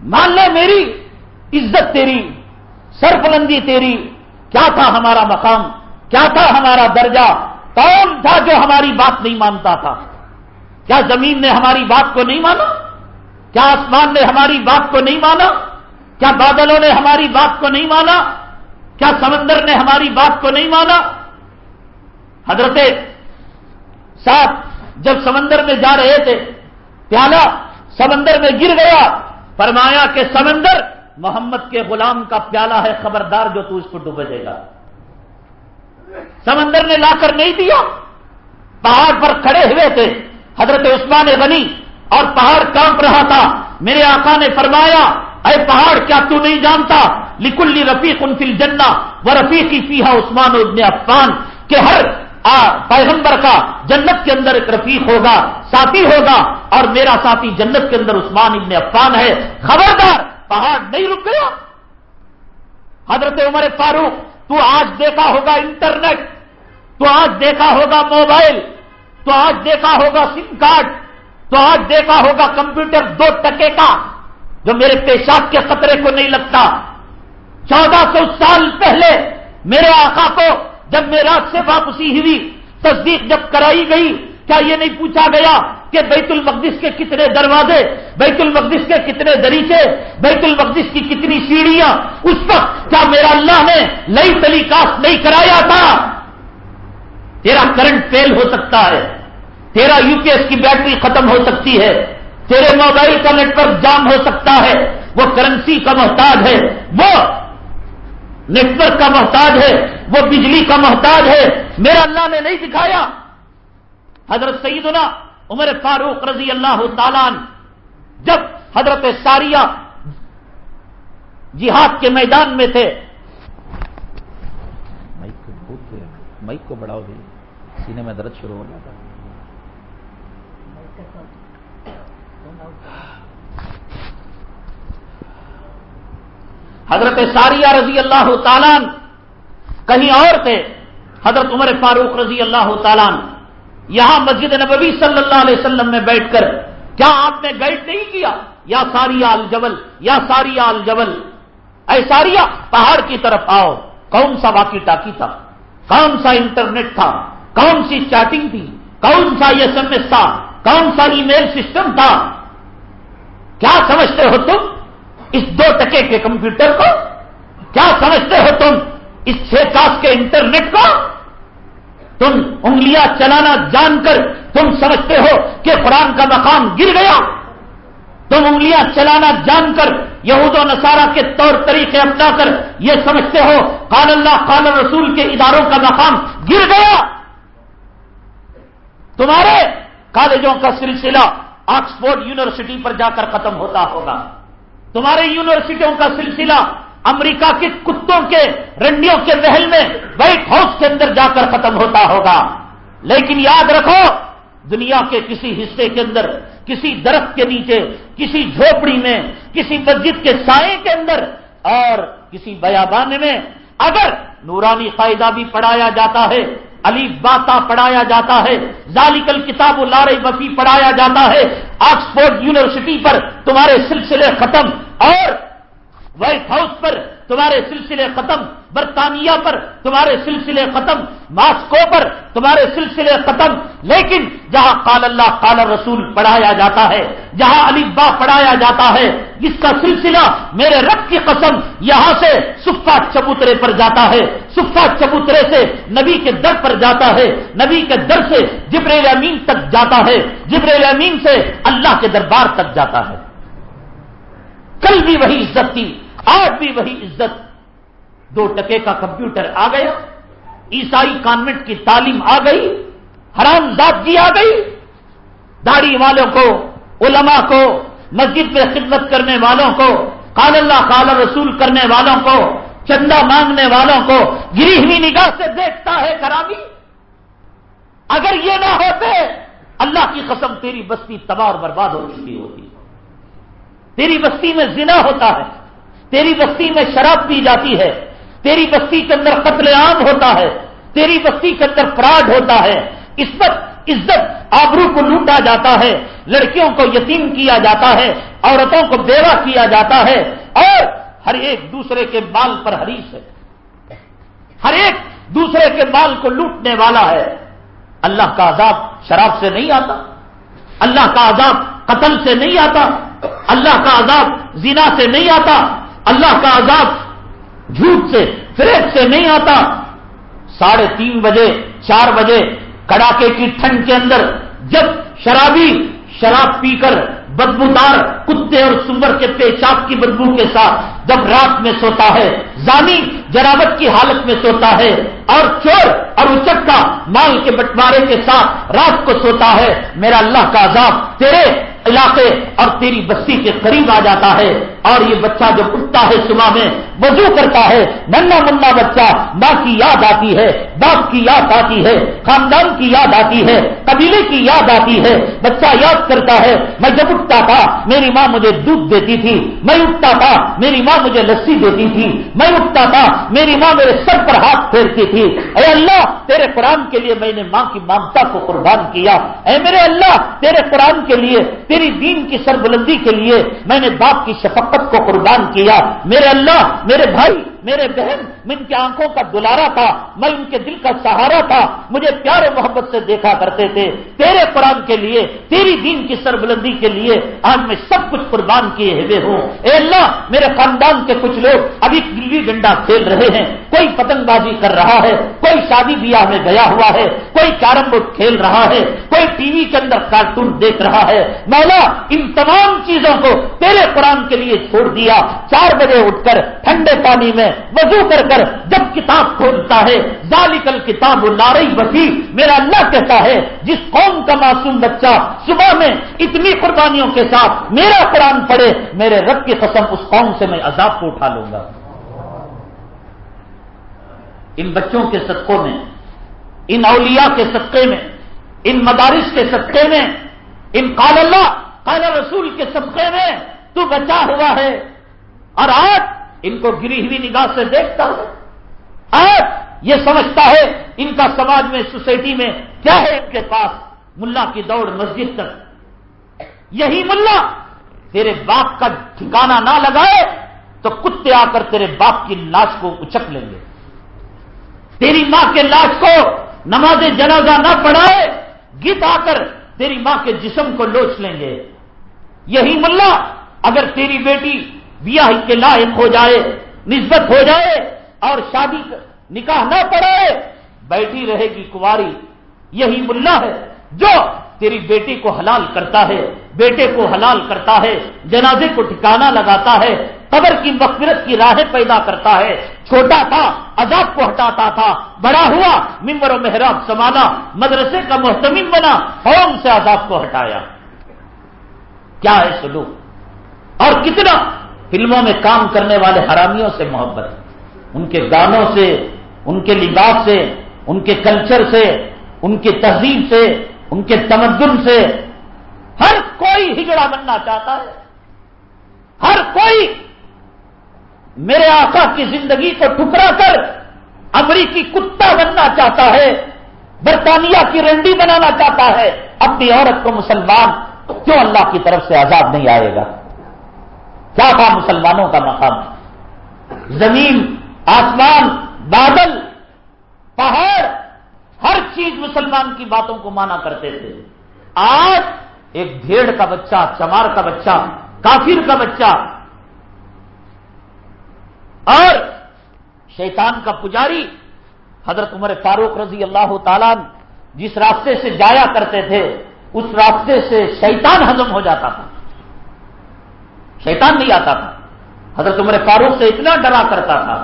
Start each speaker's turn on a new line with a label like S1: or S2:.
S1: مان لے میری عزت تیری، سربلندی تیری، کیا تھا ہمارا مقام، کیا تھا ہمارا درجہ، کون تھا جو ہماری بات نہیں مانتا تھا؟ کیا زمین نے ہماری بات کو نہیں مانا؟ کیا آسمان نے ہماری بات کو نہیں مانا؟ کیا بادلوں نے ہماری بات کو نہیں مانا؟ کیا سمندر نے ہماری بات کو نہیں مانا؟ حضرت صاحب جب سمندر میں جا رہے تھے، پیالہ سمندر میں گر گیا، فرمایا کہ سمندر محمد کے غلام کا پیالہ ہے، خبردار جو تو اس کو ڈوبے گا۔ سمندر نے لا کر نہیں دیا، پہاڑ پر کھڑے ہوئے تھے حضرت عثمان غنی اور پہاڑ کانپ رہا تھا۔ میرے آقا نے فرمایا اے پہاڑ کیا تو نہیں جانتا لکل رفیق فی الجنہ ورفیقی فیہا عثمان ابن عفان، کہ ہر پیغمبر کا جنت کے اندر ایک رفیق ہوگا، ساتھی ہوگا، اور میرا ساتھی جنت کے اندر عثمان ابن عفان ہے، خبردار۔ پہاڑ نہیں رک گیا۔ حضرت عمر فاروق، تو آج دیکھا ہوگا انٹرنیٹ، تو آج دیکھا ہوگا موبائل، تو آج دیکھا ہوگا سم کارڈ، تو آج دیکھا ہوگا کمپیوٹر 2 ٹکے کا جو میرے پیشاب کے خطرے کو نہیں لگتا۔ 1400 سال پہلے میرے آقا کو جب معراج سے واپسی ہوئی، تصدیق جب کرائی گئی، کیا یہ نہیں پوچھا گیا کہ بیت المقدس کے کتنے دروازے، بیت المقدس کے کتنے دریچے، بیت المقدس کی کتنی سیڑھیاں؟ اس وقت کیا میرا اللہ نے نئی ٹیلی کاسٹ نہیں کرایا تھا؟ تیرا کرنٹ فیل ہو سکتا ہے، تیرا یو پی ایس کی بیٹری ختم ہو سکتی ہے، تیرے موبائل کا نیٹ ورک جام ہو سکتا ہے، وہ کرنسی کا محتاج ہے، وہ نیٹ ورک کا محتاج ہے، وہ بجلی کا محتاج ہے، میرا اللہ نے نہیں دکھایا؟ حضرت سیدنا عمر فاروق رضی اللہ تعالیٰ عنہ جب حضرت ساریہ جہاد کے میدان میں تھے، مائک کو بڑھاؤ بھی، سینے میں درد شروع ہو گیا تھا۔ حضرت ساریہ رضی اللہ تعالیٰ عنہ کہیں اور تھے، حضرت عمر فاروق رضی اللہ تعالیٰ عنہ یہاں مسجد نبوی صلی اللہ علیہ وسلم میں بیٹھ کر کیا آپ نے گائیڈ نہیں کیا یا ساریہ الجبل، یا ساریہ الجبل، اے ساریہ پہاڑ کی طرف آؤ؟ کون سا واقی ٹاکی تھا، کون سا انٹرنیٹ تھا، کون سی چیٹنگ تھی، کون سا ایس ایم ایس تھا، کون سا ای میل سسٹم تھا؟ کیا سمجھتے ہو تم اس 2 ٹکے کے کمپیوٹر کو؟ کیا سمجھتے ہو تم اس 6 کاس کے انٹرنیٹ کو؟ تم انگلیاں چلانا جان کر تم سمجھتے ہو کہ قرآن کا مقام گر گیا؟ تم انگلیاں چلانا جان کر یہود و نصارہ کے طور طریقے اپنا کر یہ سمجھتے ہو قال اللہ قال رسول کے اداروں کا مقام گر گیا؟ تمہارے کالجوں کا سلسلہ آکسفورڈ یونیورسٹی پر جا کر ختم ہوتا ہوگا، تمہارے یونیورسٹیوں کا سلسلہ امریکہ کے کتوں کے رنڈیوں کے محل میں وائٹ ہاؤس کے اندر جا کر ختم ہوتا ہوگا، لیکن یاد رکھو دنیا کے کسی حصے کے اندر، کسی درخت کے نیچے، کسی جھوپڑی میں، کسی مسجد کے سائے کے اندر اور کسی بیابان میں اگر نورانی قاعدہ بھی پڑھایا جاتا ہے، الف باتا پڑھایا جاتا ہے، ذالک الکتاب لا ریب فیہ پڑھایا جاتا ہے، آکسفورڈ یونیورسٹی پر تمہارے سلسلے ختم، اور وائٹ ہاؤس پر تمہارے سلسلے ختم، برطانیہ پر تمہارے سلسلے ختم، ماسکو پر تمہارے سلسلے ختم، لیکن جہاں قال اللہ قال رسول پڑھایا جاتا ہے، جہاں الف با پڑھایا جاتا ہے، جس کا سلسلہ میرے رب کی قسم یہاں سے صفہ چبوترے پر جاتا ہے، صفہ چبوترے سے نبی کے در پر جاتا ہے، نبی کے در سے جبرائیل امین تک جاتا ہے، جبرائیل امین سے اللہ کے دربار تک جاتا ہے۔ کل بھی وہی عزت تھی، آج بھی وہی عزت۔ 2 ٹکے کا کمپیوٹر آ گیا، عیسائی کانوینٹ کی تعلیم آ گئی، حرام زادگی آ گئی، داڑھی والوں کو، علماء کو، مسجد میں خدمت کرنے والوں کو، قال اللہ قال رسول کرنے والوں کو، چندہ مانگنے والوں کو گری ہوئی نگاہ سے دیکھتا ہے کرامی۔ اگر یہ نہ ہوتے اللہ کی قسم تیری بستی تباہ اور برباد ہو چکی ہوتی، تیری بستی میں زنا ہوتا ہے، تیری بستی میں شراب پی جاتی ہے، تیری بستی کے اندر قتل عام ہوتا ہے، تیری بستی کے اندر فراڈ ہوتا ہے، عصمت عزت آبرو کو لوٹا جاتا ہے، لڑکیوں کو یتیم کیا جاتا ہے، عورتوں کو بیوہ کیا جاتا ہے، اور ہر ایک دوسرے کے مال پر حریص ہے، ہر ایک دوسرے کے مال کو لوٹنے والا ہے۔ اللہ کا عذاب شراب سے نہیں آتا، اللہ کا عذاب قتل سے نہیں آتا، اللہ کا عذاب زنا سے نہیں آتا، اللہ کا عذاب جھوٹ سے فریب سے نہیں آتا۔ 3:30 بجے 4 بجے کڑاکے کی ٹھنڈ کے اندر جب شرابی شراب پی کر بدبودار کتے اور سور کے پیشاب کی بدبو کے ساتھ جب رات میں سوتا ہے، زانی جنابت کی حالت میں سوتا ہے، اور چور اور اچکا مال کے بٹوارے کے ساتھ رات کو سوتا ہے، میرا اللہ کا عذاب تیرے علاقے اور تیری بستی کے قریب آ جاتا ہے۔ اور یہ بچہ جب اٹھتا ہے صبح میں وضو کرتا ہے، ننا منا بچہ، ماں کی یاد آتی ہے، باپ کی یاد آتی ہے، خاندان کی یاد آتی ہے، قبیلے کی یاد آتی ہے۔ بچہ یاد کرتا ہے، میں جب اٹھتا تھا میری ماں مجھے دودھ دیتی تھی، میں اٹھتا تھا میری ماں مجھے لسی دیتی تھی، میں اٹھتا تھا میری ماں میرے سر پر ہاتھ پھیرتی تھی۔ اے اللہ تیرے قرآن کے لیے میں نے ماں کی ممتا کو قربان کیا، اے میرے اللہ تیرے قرآن کے لیے، تیری دین کی سربلندی کے لیے میں نے باپ کی شفقت کو قربان کیا۔ میرے اللہ، میرے بھائی، میرے بہن، میں ان کی آنکھوں کا دلارا تھا، میں ان کے دل کا سہارا تھا، مجھے پیار و محبت سے دیکھا کرتے تھے۔ تیرے قرآن کے لیے، تیری دین کی سربلندی کے لیے آج میں سب کچھ قربان کیے ہوئے ہوں۔ اے اللہ میرے خاندان کے کچھ لوگ ابھی گلی ڈنڈا کھیل رہے ہیں، کوئی پتنگ بازی کر رہا ہے، کوئی شادی بیاہ میں گیا ہوا ہے، کوئی کیرم بورڈ کھیل رہا ہے، کوئی ٹی وی کے اندر کارٹون دیکھ رہا ہے۔ مولا ان تمام چیزوں کو تیرے قرآن کے لیے چھوڑ دیا۔ 4 بجے اٹھ کر ٹھنڈے پانی میں وضو کر کر جب کتاب کھولتا ہے، ذالک الکتاب لا ریب فیہ، میرا اللہ کہتا ہے جس قوم کا معصوم بچہ صبح میں اتنی قربانیوں کے ساتھ میرا قرآن پڑھے، میرے رب کی قسم اس قوم سے میں عذاب کو اٹھا لوں گا۔ ان بچوں کے صدقوں میں، ان اولیاء کے صدقے میں، ان مدارس کے صدقے میں، ان قال اللہ قال رسول کے صدقے میں تو بچا ہوا ہے، اور آج ان کو گری ہوئی نگاہ سے دیکھتا ہے، آج یہ سمجھتا ہے ان کا سماج میں، سوسائٹی میں کیا ہے، ان کے پاس ملا کی دوڑ مسجد تک۔ یہی ملا تیرے باپ کا ٹھکانہ نہ لگائے تو کتے آ کر تیرے باپ کی لاش کو اچک لیں گے، تیری ماں کے لاش کو نماز جنازہ نہ پڑھائے گیت آ کر تیری ماں کے جسم کو لوچ لیں گے۔ یہی ملا اگر تیری بیٹی بیاہ کے لائق ہو جائے، نسبت ہو جائے اور شادی نکاح نہ پڑھائے، بیٹھی رہے گی کنواری۔ یہی ملا ہے جو تیری بیٹی کو حلال کرتا ہے، بیٹے کو حلال کرتا ہے، جنازے کو ٹھکانہ لگاتا ہے، قبر کی مغفرت کی راہیں پیدا کرتا ہے۔ چھوٹا تھا عذاب کو ہٹاتا تھا، بڑا ہوا ممبر و محراب سنبھالا، مدرسے کا محتمم بنا، قوم سے عذاب کو ہٹایا۔ کیا ہے سلوک، اور کتنا فلموں میں کام کرنے والے حرامیوں سے محبت، ان کے گانوں سے، ان کے لباس سے، ان کے کلچر سے، ان کی تہذیب سے، ان کے تمدن سے ہر کوئی ہجڑا بننا چاہتا ہے، ہر کوئی میرے آقا کی زندگی کو ٹکرا کر امریکی کتا بننا چاہتا ہے، برطانیہ کی رنڈی بنانا چاہتا ہے۔ اپنی عورت کو مسلمان کیوں اللہ کی طرف سے عذاب نہیں آئے گا؟ کیا تھا مسلمانوں کا مقام؟ زمین، آسمان، بادل، پہاڑ، ہر چیز مسلمان کی باتوں کو مانا کرتے تھے۔ آج ایک بھیڑ کا بچہ، چمار کا بچہ، کافر کا بچہ اور شیطان کا پجاری حضرت عمر فاروق رضی اللہ تعالیٰ جس راستے سے جایا کرتے تھے، اس راستے سے شیطان ہضم ہو جاتا تھا، شیطان نہیں آتا تھا۔ حضرت عمر فاروق سے اتنا ڈرا کرتا تھا